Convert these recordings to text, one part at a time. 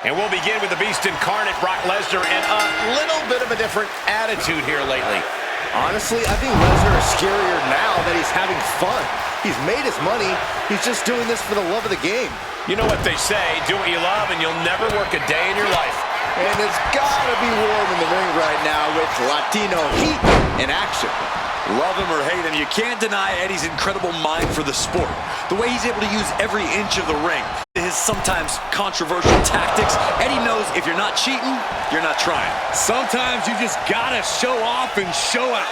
And we'll begin with the Beast Incarnate, Brock Lesnar, and a little bit of a different attitude here lately. Honestly, I think Lesnar is scarier now that he's having fun. He's made his money. He's just doing this for the love of the game. You know what they say, do what you love and you'll never work a day in your life. And it's gotta be warm in the ring right now with Latino heat in action. Love him or hate him, you can't deny Eddie's incredible mind for the sport. The way he's able to use every inch of the ring. His sometimes controversial tactics. Eddie knows if you're not cheating, you're not trying. Sometimes you just gotta show off and show out.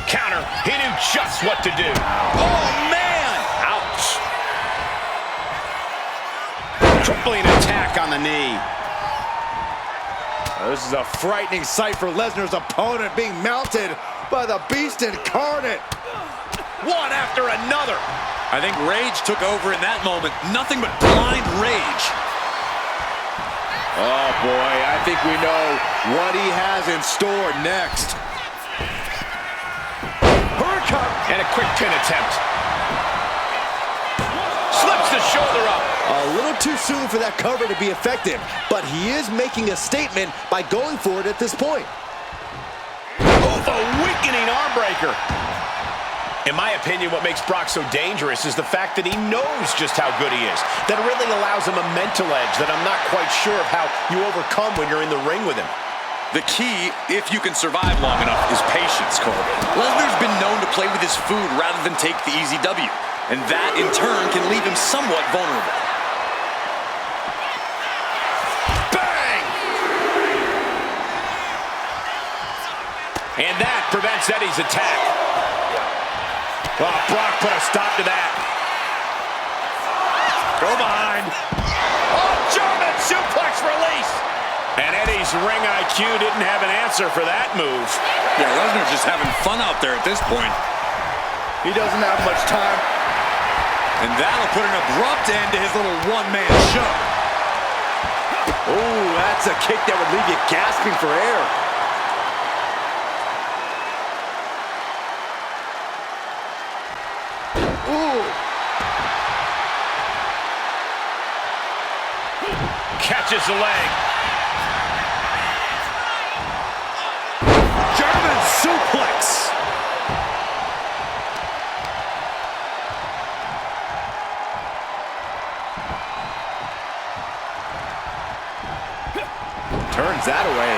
Counter, he knew just what to do. Oh, man! Ouch. Tripling attack on the knee. This is a frightening sight for Lesnar's opponent, being mounted by the Beast Incarnate. One after another. I think rage took over in that moment. Nothing but blind rage. Oh boy, I think we know what he has in store next. Hurricane and a quick pin attempt. Slips the shoulder up. A little too soon for that cover to be effective, but he is making a statement by going for it at this point. Oh, the weakening arm breaker. In my opinion, what makes Brock so dangerous is the fact that he knows just how good he is. That really allows him a mental edge that I'm not quite sure of how you overcome when you're in the ring with him. The key, if you can survive long enough, is patience, Cole. Lesnar's been known to play with his food rather than take the easy W. And that, in turn, can leave him somewhat vulnerable. Bang! And that prevents Eddie's attack. Oh, Brock put a stop to that. Go behind. Oh, German suplex release. And Eddie's ring IQ didn't have an answer for that move. Yeah, Lesnar's just having fun out there at this point. He doesn't have much time. And that'll put an abrupt end to his little one-man show. Ooh, that's a kick that would leave you gasping for air. Ooh. Catches the leg. German suplex. Turns that away.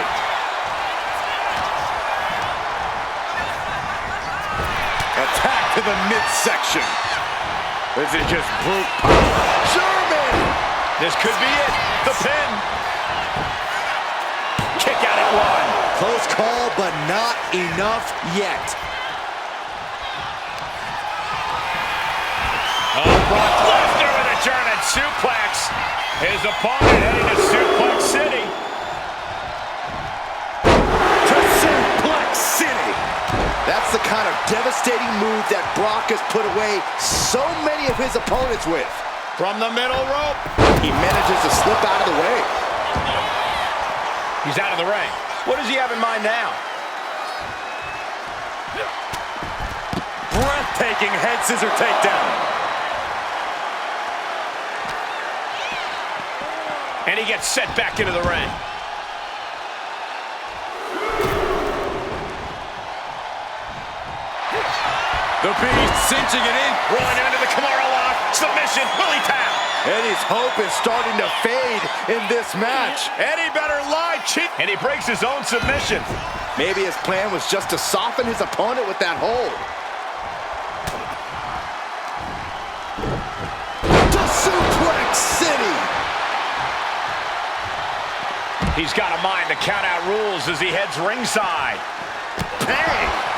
Attack to the midsection. This is just brute power. German! This could be it. The pin. Kick out at one. Close call, but not enough yet. Oh, Brock Lesnar with a German suplex. His opponent heading to Suplex City. To Suplex City. That's the kind of devastating move that Brock has put away so many of his opponents with. From the middle rope. He manages to slip out of the way. He's out of the ring. What does he have in mind now? Breathtaking head scissor takedown. And he gets set back into the ring. The Beast cinching it in. Rolling into the Kimura lock. Submission. Will he tap? Eddie's hope is starting to fade in this match. Eddie better lie, cheat. And he breaks his own submission. Maybe his plan was just to soften his opponent with that hold. To Suplex City. He's got a mind to count out rules as he heads ringside. Bang!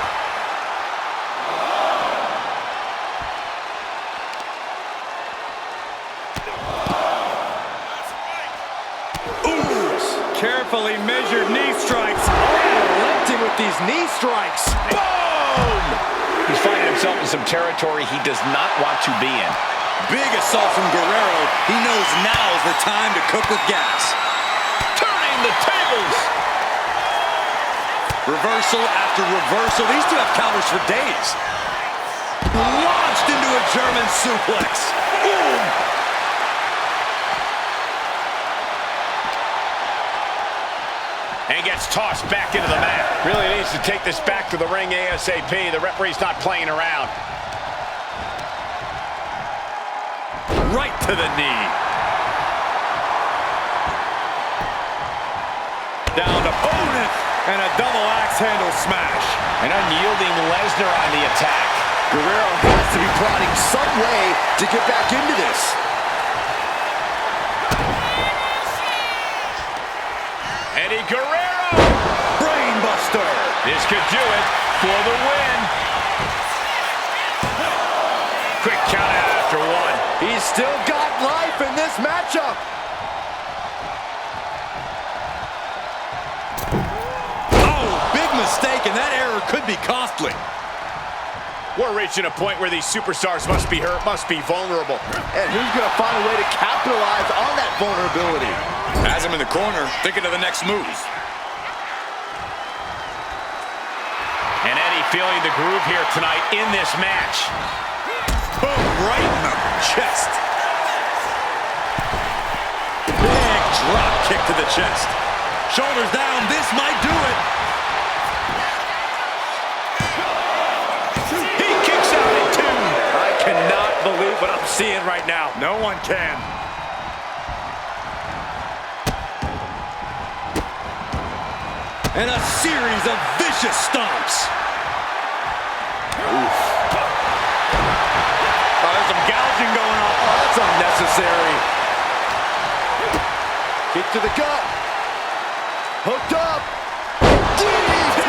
Carefully measured knee strikes. Unrelenting with these knee strikes. Boom! He's finding himself in some territory he does not want to be in. Big assault from Guerrero. He knows now is the time to cook with gas. Turning the tables. Reversal after reversal. These two have counters for days. Launched into a German suplex. Boom! And gets tossed back into the mat. Really needs to take this back to the ring ASAP. The referee's not playing around. Right to the knee. Down opponent and a double axe handle smash. An unyielding Lesnar on the attack. Guerrero has to be plotting some way to get back into this. Eddie Guerrero! Brainbuster. This could do it for the win. Quick count out after one. He's still got life in this matchup. Oh, big mistake, and that error could be costly. We're reaching a point where these superstars must be hurt, must be vulnerable. And who's going to find a way to capitalize on that vulnerability? Has him in the corner, thinking of the next move. And Eddie feeling the groove here tonight in this match. Boom, right in the chest. Big drop kick to the chest. Shoulders down, this might do it. He kicks out at two. I cannot believe what I'm seeing right now. No one can. And a series of vicious stomps. Oh, there's some gouging going on. Oh, that's unnecessary. Kick to the gut. Hooked up. DDT.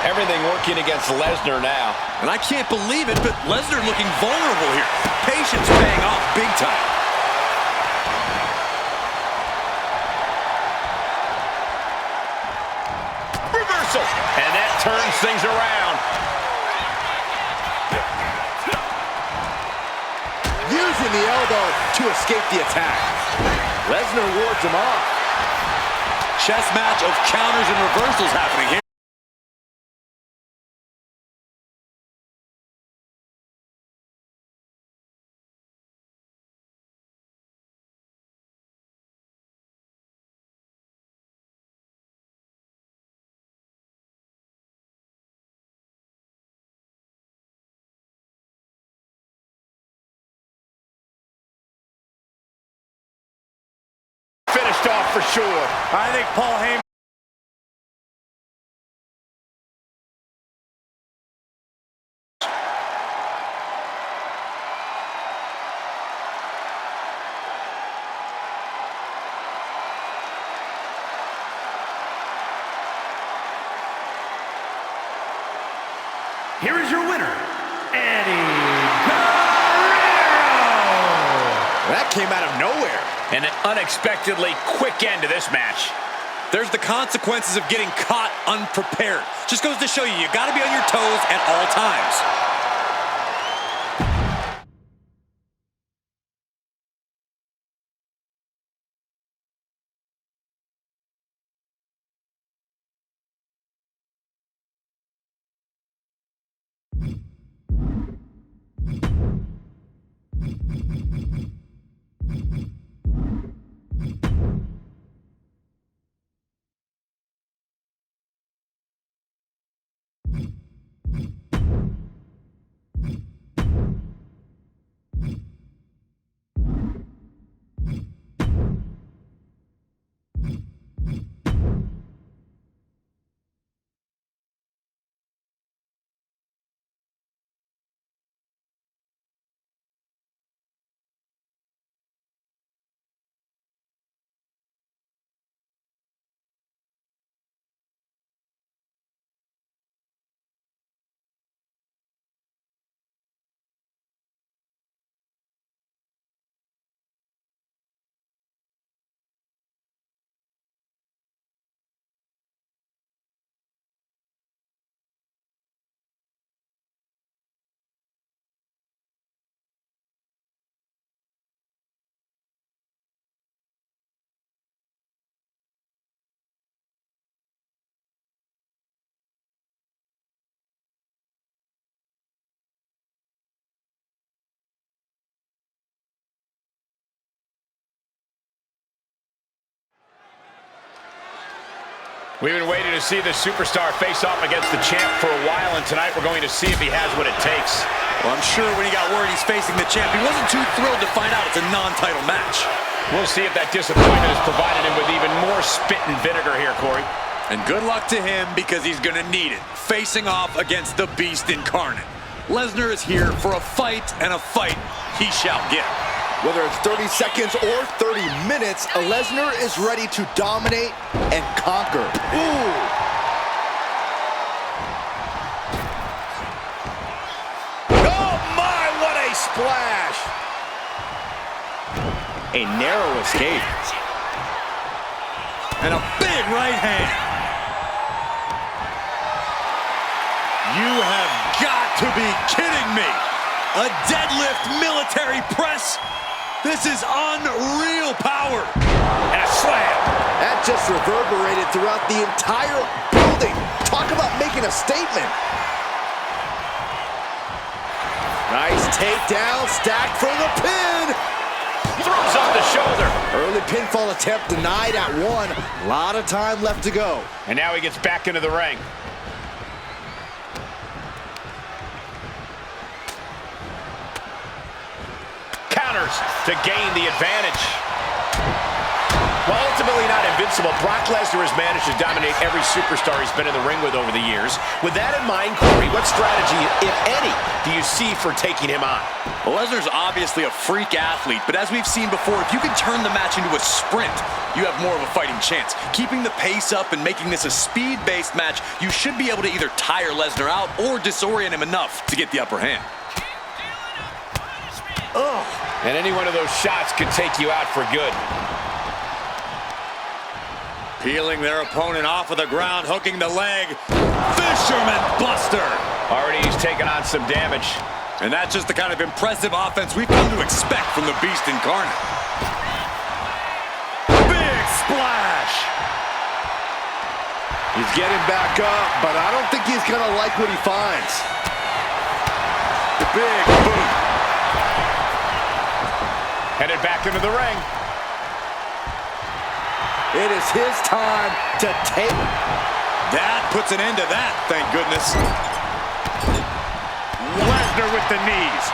Everything working against Lesnar now. And I can't believe it, but Lesnar looking vulnerable here. Patience paying off big time. Reversal. And that turns things around. Using the elbow to escape the attack. Lesnar wards him off. Chess match of counters and reversals happening here. Finished off for sure. I think Paul Heyman. Here is your winner, Eddie Guerrero. That came out of nowhere. And an unexpectedly quick end to this match. There's the consequences of getting caught unprepared. Just goes to show you, you gotta be on your toes at all times. We've been waiting to see this superstar face off against the champ for a while, and tonight we're going to see if he has what it takes. Well, I'm sure when he got word he's facing the champ, he wasn't too thrilled to find out it's a non-title match. We'll see if that disappointment has provided him with even more spit and vinegar here, Corey. And good luck to him, because he's going to need it, facing off against the Beast incarnate. Lesnar is here for a fight, and a fight he shall get. Whether it's 30 seconds or 30 minutes, Lesnar is ready to dominate and conquer. Ooh! Oh my, what a splash! A narrow escape. And a big right hand. You have got to be kidding me. A deadlift military press. This is unreal power. And a slam. That just reverberated throughout the entire building. Talk about making a statement. Nice takedown, stacked for the pin. Throws up the shoulder. Early pinfall attempt denied at 1. A lot of time left to go. And now he gets back into the ring. Counters to gain the advantage. While ultimately not invincible, Brock Lesnar has managed to dominate every superstar he's been in the ring with over the years. With that in mind, Corey, what strategy, if any, do you see for taking him on? Well, Lesnar's obviously a freak athlete, but as we've seen before, if you can turn the match into a sprint, you have more of a fighting chance. Keeping the pace up and making this a speed-based match, you should be able to either tire Lesnar out or disorient him enough to get the upper hand. Oh. And any one of those shots could take you out for good. Peeling their opponent off of the ground, hooking the leg. Fisherman Buster. Already he's taken on some damage. And that's just the kind of impressive offense we've come to expect from the Beast incarnate. Big splash. He's getting back up, but I don't think he's gonna like what he finds. Big boot. Headed back into the ring. It is his time to take. That puts an end to that, thank goodness. Lesnar with the knees.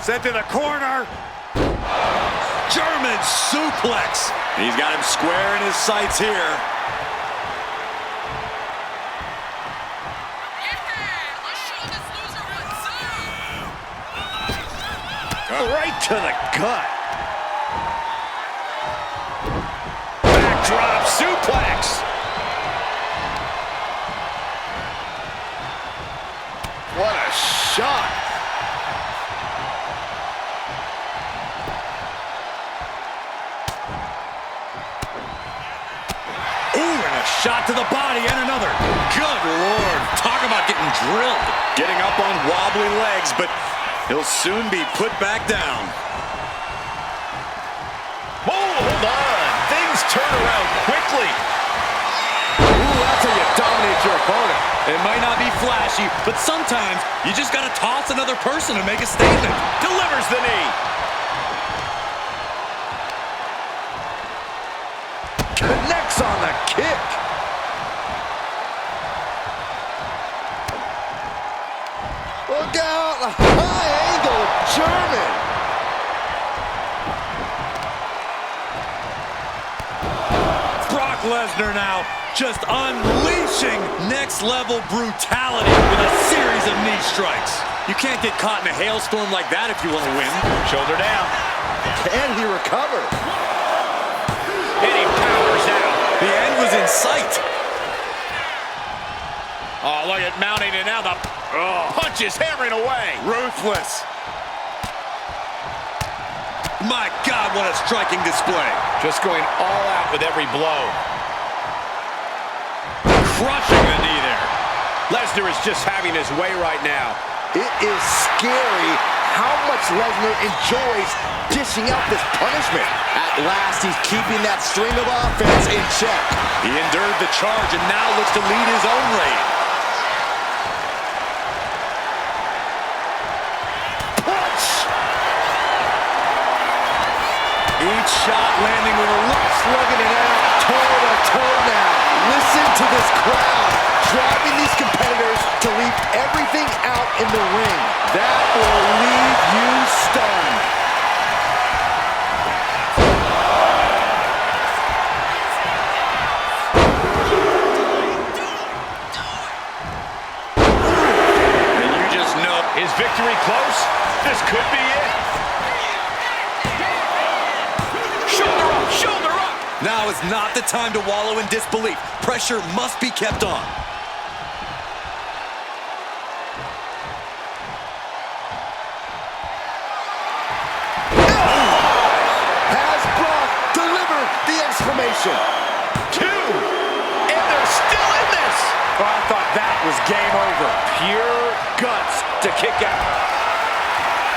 Sent to the corner. German suplex. He's got him square in his sights here. Right to the gut. Backdrop suplex. What a shot. Ooh, and a shot to the body and another. Good Lord. Talk about getting drilled. Getting up on wobbly legs, but he'll soon be put back down. Oh, hold on. Things turn around quickly. Ooh, that's how you dominate your opponent. It might not be flashy, but sometimes you just got to toss another person to make a statement. Delivers the knee. Connects on the kick. Look out, a high-angle German. Brock Lesnar now just unleashing next-level brutality with a series of knee strikes. You can't get caught in a hailstorm like that if you want to win. Shoulder down. Can he recover? And he powers out. The end was in sight. Oh, look at mounting, and now the punch is hammering away. Ruthless. My God, what a striking display. Just going all out with every blow. Crushing the knee there. Lesnar is just having his way right now. It is scary how much Lesnar enjoys dishing out this punishment. At last, he's keeping that string of offense in check. He endured the charge and now looks to lead his own raid. Each shot landing with a look. Slugging it out toe-to-toe now. Listen to this crowd driving these competitors to leave everything out in the ring. That will leave you stunned. And you just know. Is victory close? This could be it. Shoulder up, shoulder up. Now is not the time to wallow in disbelief. Pressure must be kept on. Has Brock delivered the exclamation? 2, and they're still in this. Oh, I thought that was game over. Pure guts to kick out.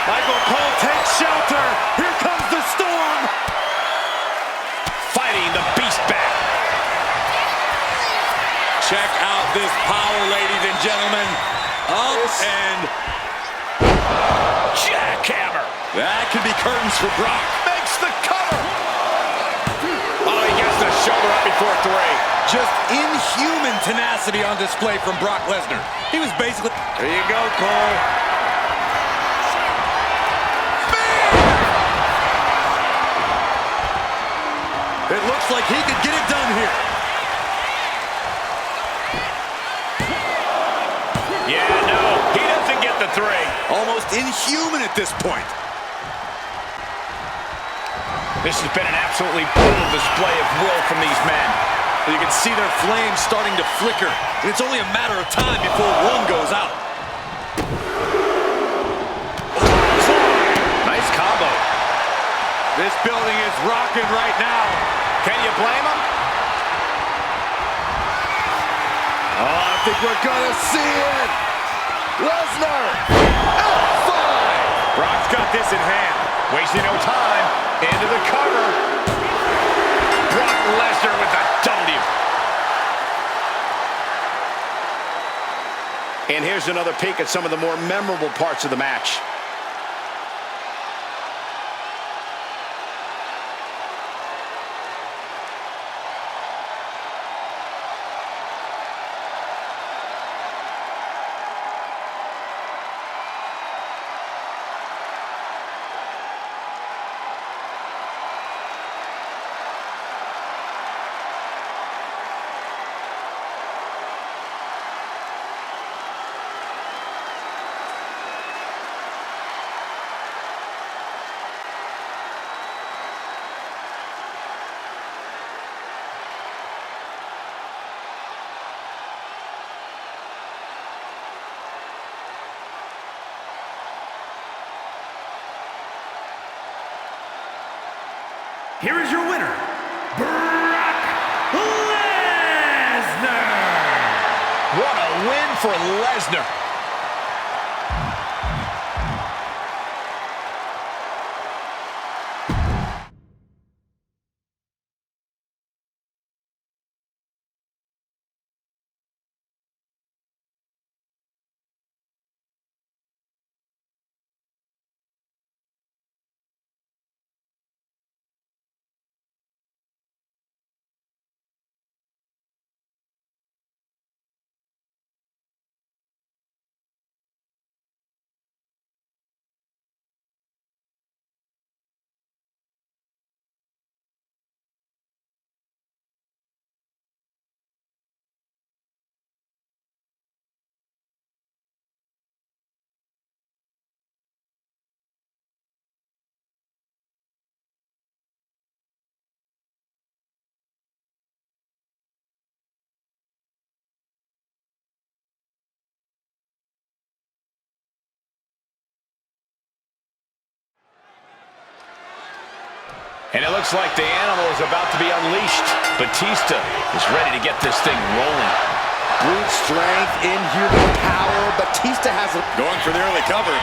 Michael Cole takes shelter. Here comes the storm. Fighting the beast back. Check out this power, ladies and gentlemen. Up and Jackhammer. That could be curtains for Brock. Makes the cover. Oh, he gets the shoulder up before 3. Just inhuman tenacity on display from Brock Lesnar. He was basically... there you go, Cole. It looks like he could get it done here. Yeah, no, he doesn't get the 3. Almost inhuman at this point. This has been an absolutely brutal display of will from these men. You can see their flames starting to flicker. And it's only a matter of time before one goes out. Nice combo. This building is rocking right now. Can you blame him? Oh, I think we're gonna see it. Lesnar, F5. Brock's got this in hand. Wasting no time. Into the cover. Brock Lesnar with the W. And here's another peek at some of the more memorable parts of the match. Here is your winner, Brock Lesnar. What a win for Lesnar. And it looks like the animal is about to be unleashed. Batista is ready to get this thing rolling. Brute strength, inhuman power. Batista has it. Going for the early cover.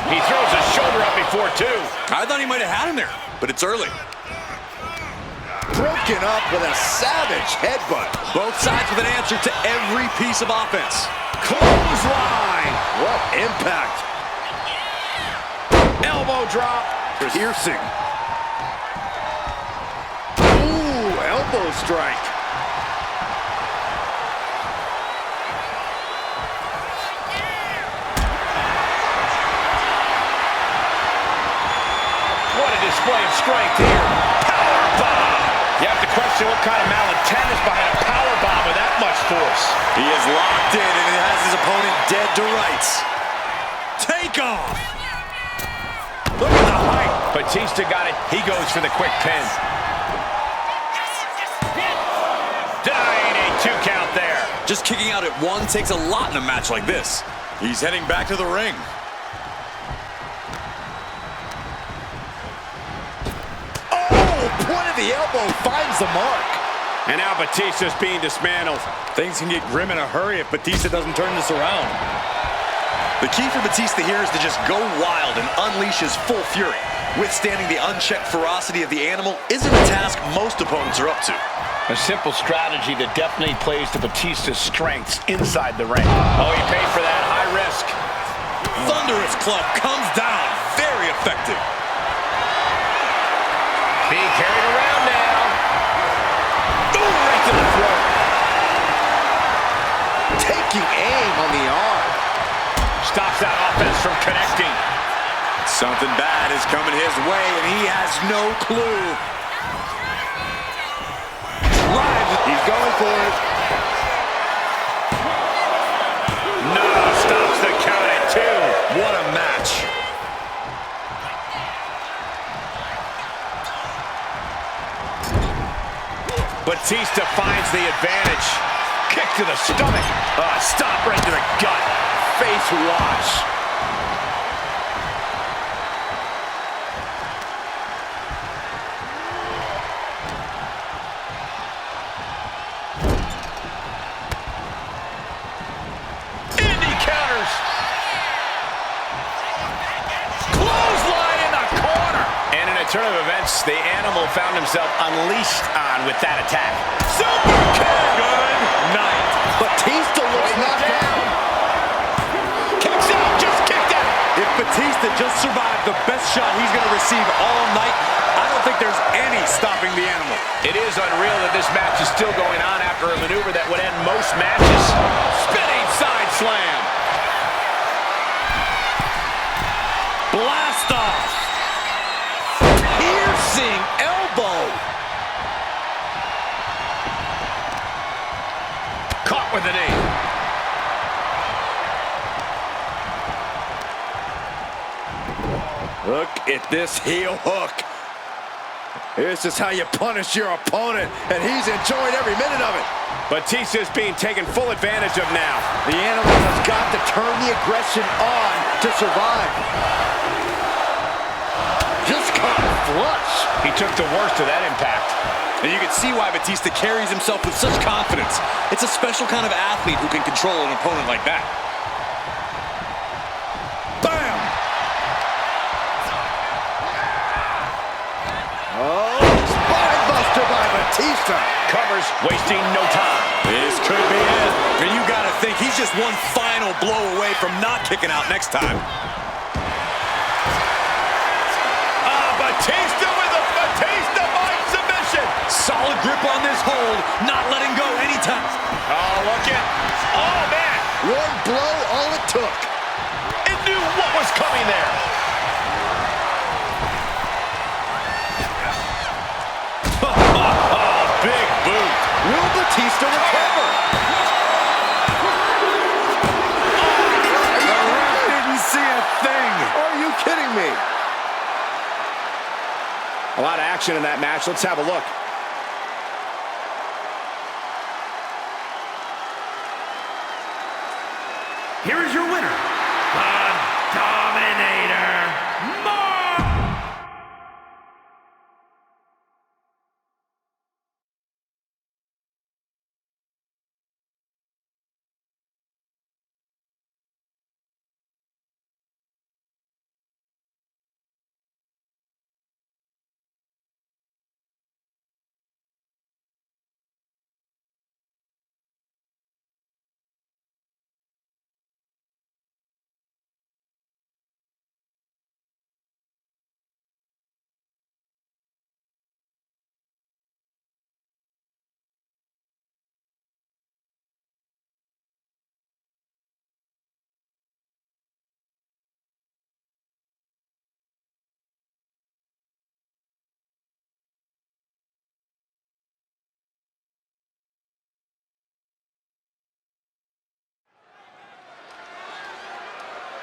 He throws his shoulder up before 2. I thought he might have had him there, but it's early. Broken up with a savage headbutt. Both sides with an answer to every piece of offense. Clothesline. What impact. Elbow drop. Piercing. Ooh, elbow strike. What a display of strength here. Powerbomb. You have to question what kind of malintent is behind a powerbomb with that much force. He is locked in and he has his opponent dead to rights. Take off. Look at the height. Batista got it. He goes for the quick pin. Denying a 2 count there. Just kicking out at 1 takes a lot in a match like this. He's heading back to the ring. Point of the elbow finds the mark. And now Batista's being dismantled. Things can get grim in a hurry if Batista doesn't turn this around. The key for Batista here is to just go wild and unleash his full fury. Withstanding the unchecked ferocity of the animal isn't a task most opponents are up to. A simple strategy that definitely plays to Batista's strengths inside the ring. Oh, he paid for that. High risk. Thunderous club comes down. Very effective. Being carried around now. Ooh, right to the throat. Taking aim on the arm. Stops that offense from connecting. Something bad is coming his way, and he has no clue. He's going for it. No, stops the count at 2. What a match. Batista finds the advantage. Kick to the stomach. Stop right to the gut. Face wash. Indy counters. Clothesline in the corner. And in a turn of events, the animal found himself unleashed on with that attack. Super kick. Good night. Batista looks knocked down. Kicks out. Just kicked out. If Batista just survived the best shot he's going to receive all night, I don't think there's any stopping the animal. It is unreal that this match is still going on after a maneuver that would end most matches. Spinning side slam. Blast off. Piercing elbow. Caught with a knee. Look at this heel hook. This is how you punish your opponent, and he's enjoying every minute of it. Batista's being taken full advantage of now. The animal has got to turn the aggression on to survive. Just caught flush. He took the worst of that impact. And you can see why Batista carries himself with such confidence. It's a special kind of athlete who can control an opponent like that. Bam! Oh, spinebuster by Batista. Covers, wasting no time. This could be it. And you gotta think he's just one final blow away from not kicking out next time. Batista with a Batista by submission. Solid grip on this hold, not letting go anytime. Oh, look at. Oh, man. One blow, all it took. It knew what was coming there. Big boot. Will Batista recover? The ref didn't see a thing. Are you kidding me? A lot of action in that match. Let's have a look. Here is your winner, the Dominator,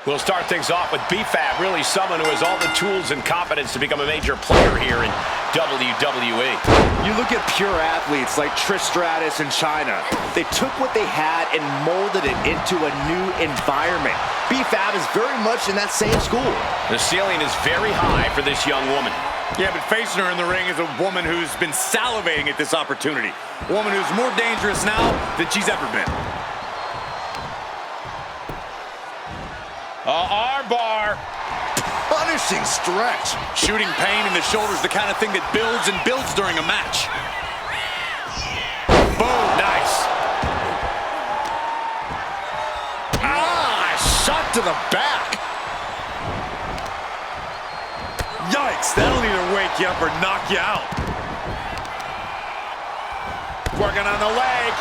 We'll start things off with B-Fab, really someone who has all the tools and confidence to become a major player here in WWE. You look at pure athletes like Trish Stratus and Chyna. They took what they had and molded it into a new environment. B-Fab is very much in that same school. The ceiling is very high for this young woman. Yeah, but facing her in the ring is a woman who's been salivating at this opportunity. A woman who's more dangerous now than she's ever been. Armbar. Punishing stretch. Shooting pain in the shoulder is the kind of thing that builds and builds during a match. Boom, nice. Shot to the back. Yikes, that'll either wake you up or knock you out. Working on the leg.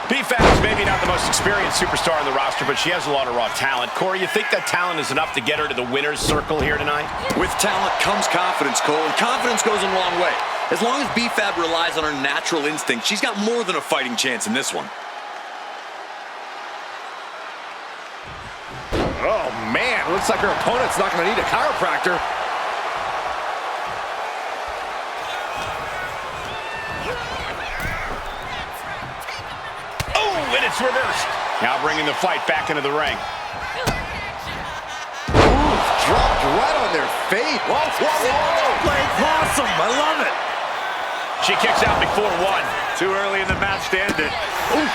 B-Fab's maybe not the most experienced superstar on the roster, but she has a lot of raw talent. Corey, you think that talent is enough to get her to the winner's circle here tonight? With talent comes confidence, Cole, and confidence goes a long way. As long as B-Fab relies on her natural instinct, she's got more than a fighting chance in this one. Oh, man. Looks like her opponent's not going to need a chiropractor. Oh, and it's reversed. Now bringing the fight back into the ring. Ooh, dropped right on their face. Whoa, whoa, whoa. Play possum, I love it. She kicks out before one. Too early in the match to end it. Oof.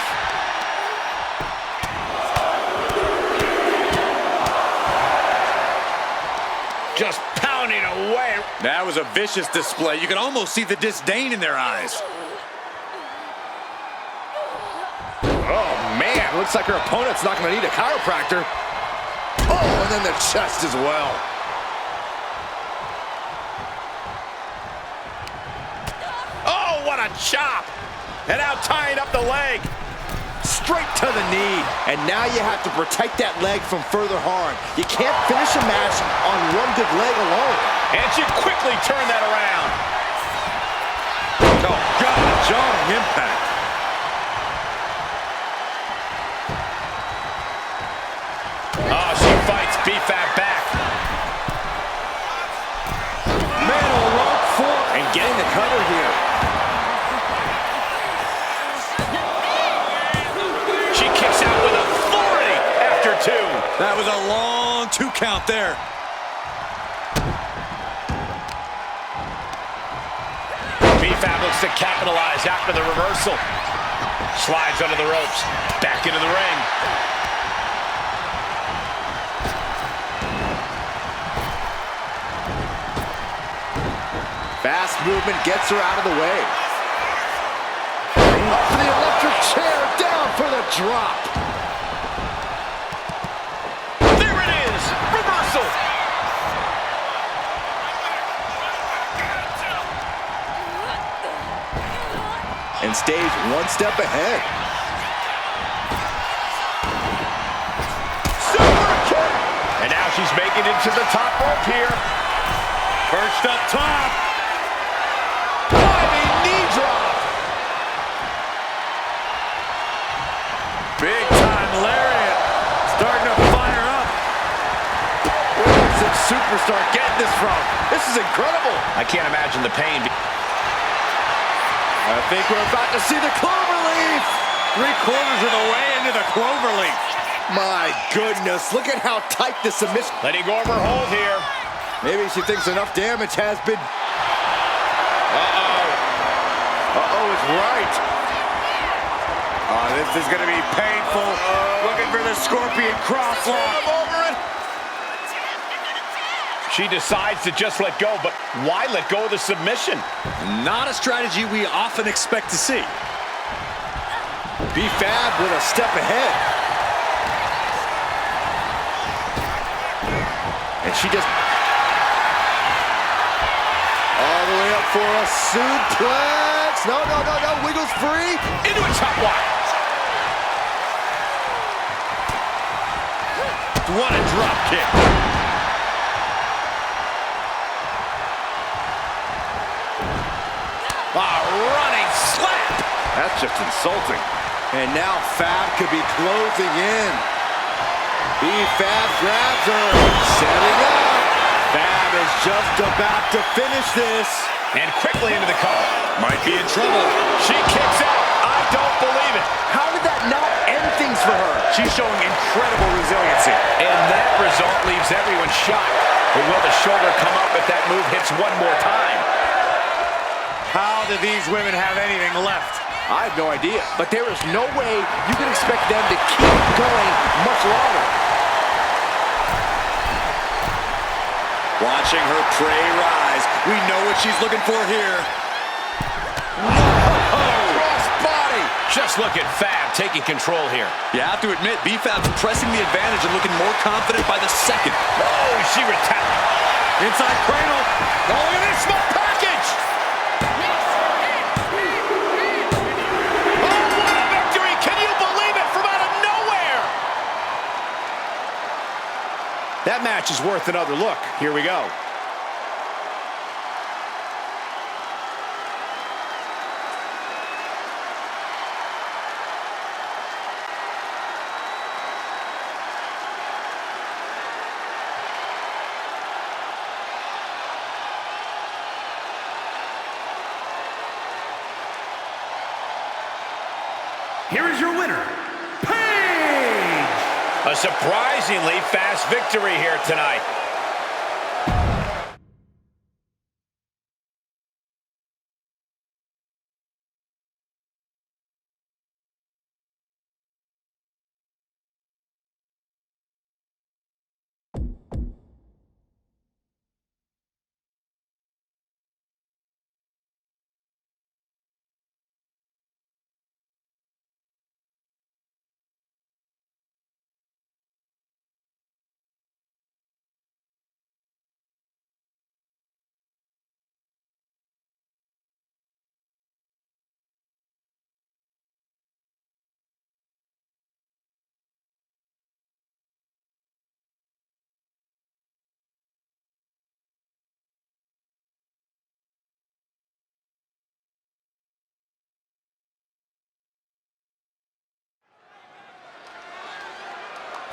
Just pounding away. That was a vicious display. You could almost see the disdain in their eyes. Oh, man. Looks like her opponent's not going to need a chiropractor. Oh, and then the chest as well. Oh, what a chop. And now tying up the leg. Straight to the knee. And now you have to protect that leg from further harm. You can't finish a match on one good leg alone. And she quickly turned that around. Oh, God, jarring impact. Oh, she fights B-Fab back. Man, rope for and getting the cover here. She kicks out with authority after two. That was a long 2 count there. B-Fab looks to capitalize after the reversal. Slides under the ropes. Back into the ring. Fast movement gets her out of the way. Up for the electric chair, down for the drop. There it is. Reversal. And stays one step ahead. Super kick. And now she's making it to the top rope here. Perched up top. Diving knee drop. Big time lariat. Starting to fire up. Where is this superstar getting this from? This is incredible. I can't imagine the pain. I think we're about to see the cloverleaf. 3/4 of the way into the cloverleaf. My goodness, look at how tight the submission. Letting go of her hold here. Maybe she thinks enough damage has been. Uh-oh is right. Oh, this is going to be painful. Looking for the scorpion crosslock. Over it. She decides to just let go, but why let go of the submission? Not a strategy we often expect to see. B-Fab with a step ahead. And she just... all the way up for a suplex. No, no, no, no. Wiggles free. Into a top lock. What a drop kick. A running slap. That's just insulting. And now Fab could be closing in. Fab grabs her, setting up. Fab is just about to finish this. And quickly into the cover. Might be in trouble. She kicks out. I don't believe it. How did that not end things for her? She's showing incredible resiliency. And that result leaves everyone shocked. But will the shoulder come up if that move hits one more time? How do these women have anything left? I have no idea, but there is no way you can expect them to keep going much longer. Watching her prey rise. We know what she's looking for here. Cross body. Just look at Fab taking control here. You have to admit, B-Fab's pressing the advantage and looking more confident by the second. Oh, she retaliates. Inside cradle. Oh, look at this small package. Oh, what a victory. Can you believe it? From out of nowhere. That match is worth another look. Here we go. Here is your winner, Paige! A surprisingly fast victory here tonight.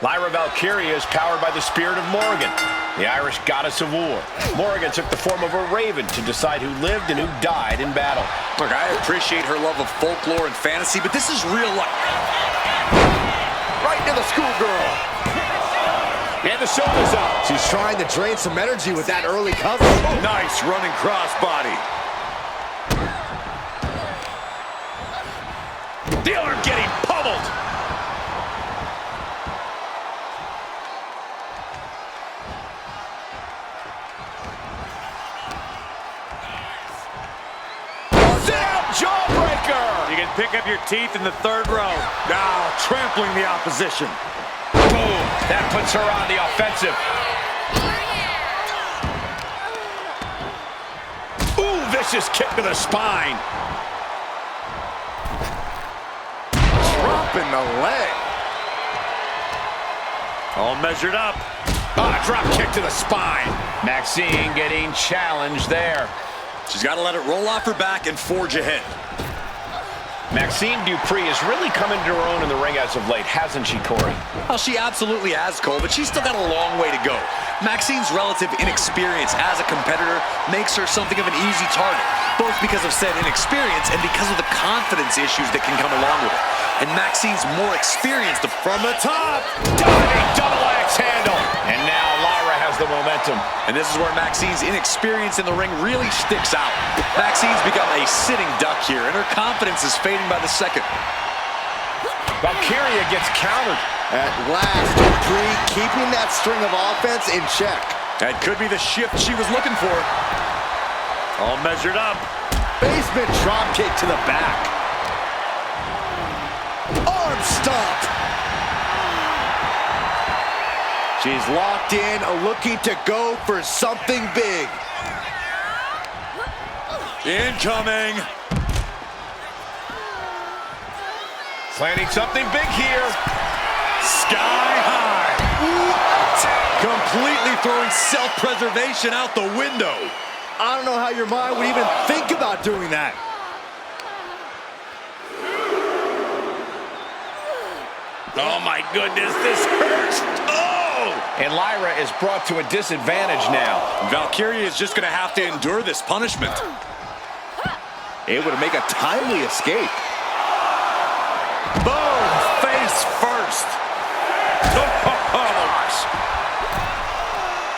Lyra Valkyria is powered by the spirit of Morgan, the Irish goddess of war. Morgan took the form of a raven to decide who lived and who died in battle. Look, I appreciate her love of folklore and fantasy, but this is real life. Right to the schoolgirl. And the shoulders up. She's trying to drain some energy with that early cover. Nice running crossbody. The arm getting pummeled. Jawbreaker! You can pick up your teeth in the third row. Now trampling the opposition. Boom! That puts her on the offensive. Ooh, vicious kick to the spine. Dropping the leg. All measured up. Ah, drop kick to the spine. Maxine getting challenged there. She's got to let it roll off her back and forge ahead. Maxine Dupree has really come into her own in the ring as of late, hasn't she, Corey? Well, she absolutely has, Cole, but she's still got a long way to go. Maxine's relative inexperience as a competitor makes her something of an easy target, both because of said inexperience and because of the confidence issues that can come along with it. And Maxine's more experienced from the top. Diving double axe handle. And now Lyra has the momentum. And this is where Maxine's inexperience in the ring really sticks out. Maxine's become a sitting duck here, and her confidence is fading by the second. Valkyria gets countered. At last, Dupree keeping that string of offense in check. That could be the shift she was looking for. All measured up. Basement drop kick to the back. Arm stomp. She's locked in, looking to go for something big. Incoming. Planning something big here. Sky high. What? Completely throwing self-preservation out the window. I don't know how your mind would even think about doing that. Oh my goodness, this hurts. Oh! And Lyra is brought to a disadvantage now. Valkyria is just going to have to endure this punishment. Able to make a timely escape. Boom! Face first.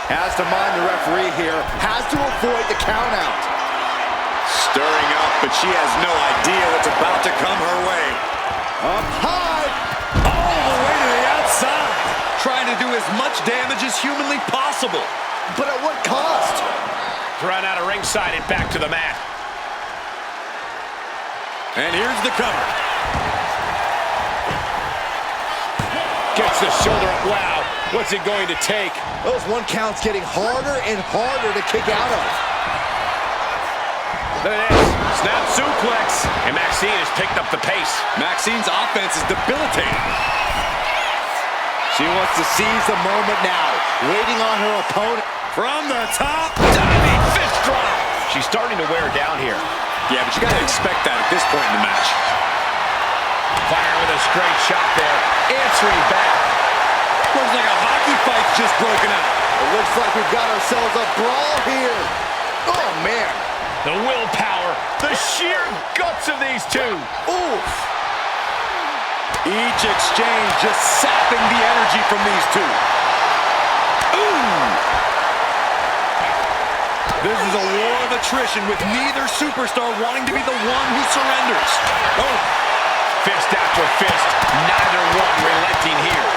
Has to mind the referee here. Has to avoid the count out. Stirring up, but she has no idea what's about to come her way. Up high. All the way to the outside. Trying to do as much damage as humanly possible. But at what cost? Thrown out of ringside and back to the mat. And here's the cover. Gets the shoulder up. Wow. What's it going to take? Those one counts getting harder and harder to kick out of. Look at this. Snap suplex. And Maxine has picked up the pace. Maxine's offense is debilitating. She wants to seize the moment now. Waiting on her opponent. From the top. Diving fist drop. She's starting to wear down here. Yeah, but you got to expect that at this point in the match. Fire with a straight shot there. Answering back. Looks like a hockey fight's just broken out. It looks like we've got ourselves a brawl here. Oh, man. The willpower. The sheer guts of these two. Oof. Each exchange just sapping the energy from these two. Ooh! This is a war of attrition with neither superstar wanting to be the one who surrenders. Oh! Fist after fist. Neither one relenting here.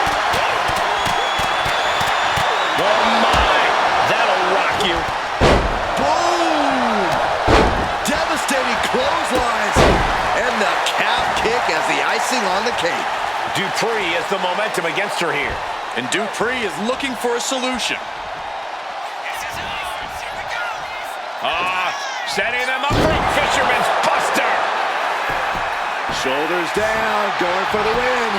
Oh my! That'll rock you. Boom! Devastating clotheslines. And the calf kick as the icing on the cake. Dupree has the momentum against her here. And Dupree is looking for a solution. Setting them up for a fisherman's buster. Shoulders down, going for the win.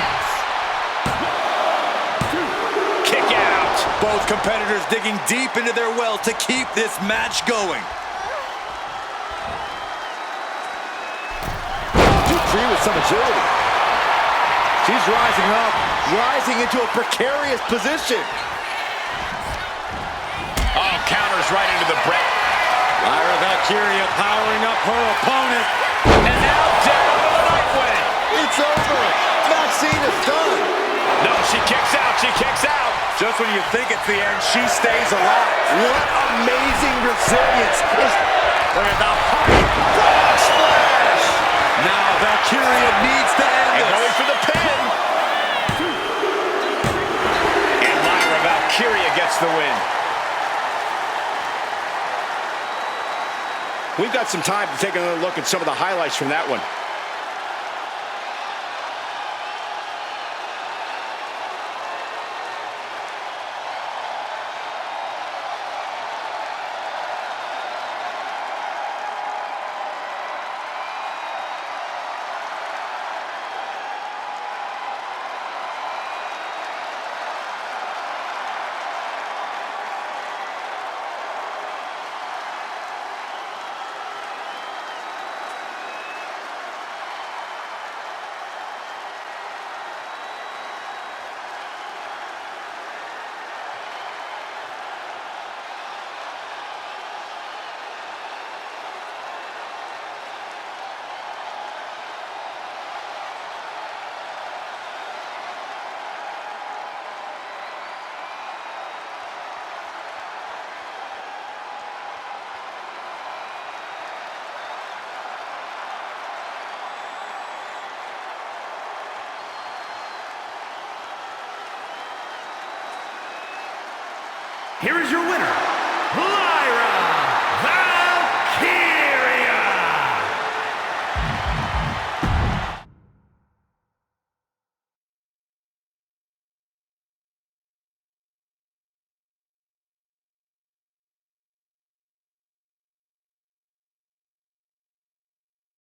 Kick out. Both competitors digging deep into their well to keep this match going. Dupree with some agility. She's rising up, rising into a precarious position. Oh, counters right into the break. Lyra Valkyria powering up her opponent. And now down with a knife win. It's over. Maxine is done. No, she kicks out. She kicks out. Just when you think it's the end, she stays alive. What amazing resilience. Look at the height. Frog splash. Now Valkyria needs to end And this. going for the pin. And Lyra Valkyria gets the win. We've got some time to take another look at some of the highlights from that one. Here is your winner, Lyra